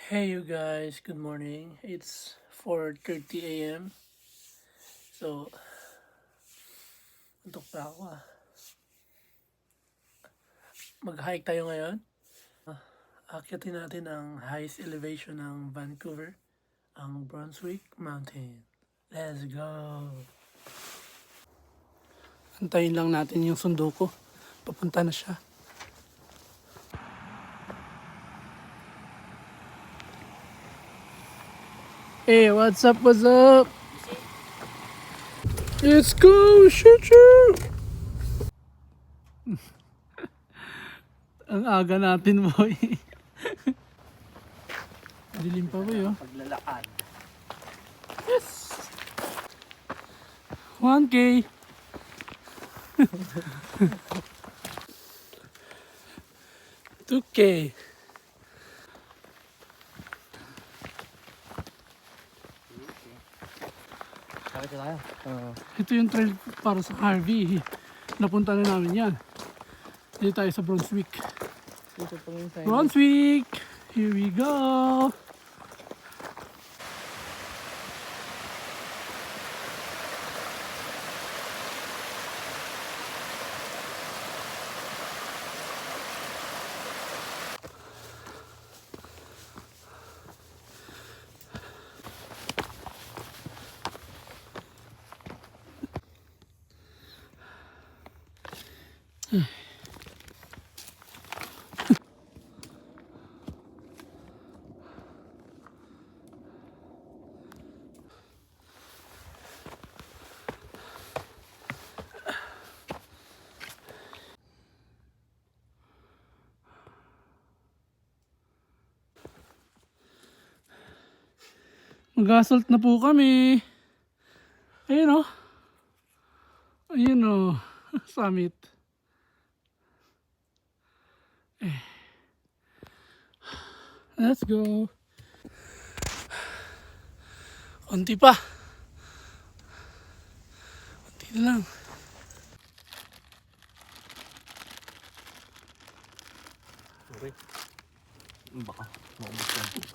Hey you guys, good morning. It's 4:30 a.m. So, antok pa ako ah. Mag-hike tayo ngayon. Akyatin natin ang highest elevation ng Vancouver, ang Brunswick Mountain. Let's go! Antayin lang natin yung sundo ko. Papunta na siya. Hey, what's up, what's up? Let's go! Shoot, shoot! Ang aga natin, boy. Dilim pa, boy, oh. Paglalakad. Yes! 1K! $2K. Sakit na tayo. Ito yung trail para sa Harvey. Napunta na namin yan. Dito tayo sa Brunswick. Dito pa rin tayo. Brunswick! Here we go! Mag-assault na po kami. Ayun o. Ayun o. Summit. Let's go. Konti pa. Konti na lang. Sorry. Baka maubos yan.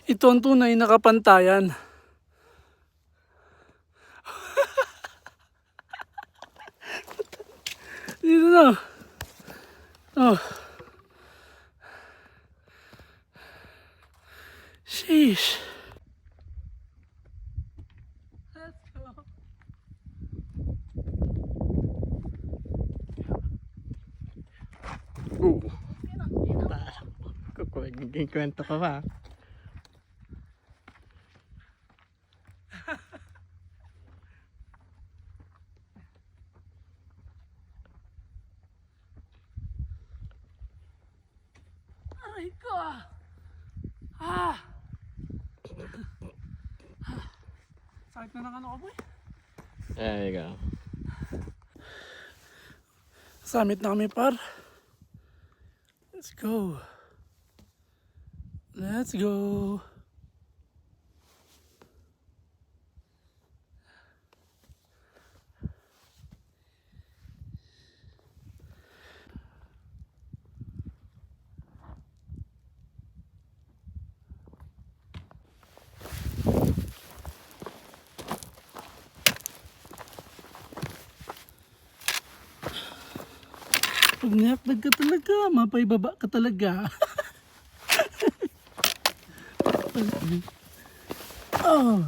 Ito ang tunay na kapantayan. Dito na. Oh. Sheesh. Let's go. Kwento ka pa. Aray ko. Ah. Sakit na ng ano ko, boy. There you go. Summit na kami, par. Let's go. Let's go. Pag nihakdag ka talaga, mapaibaba ka talaga. Oh.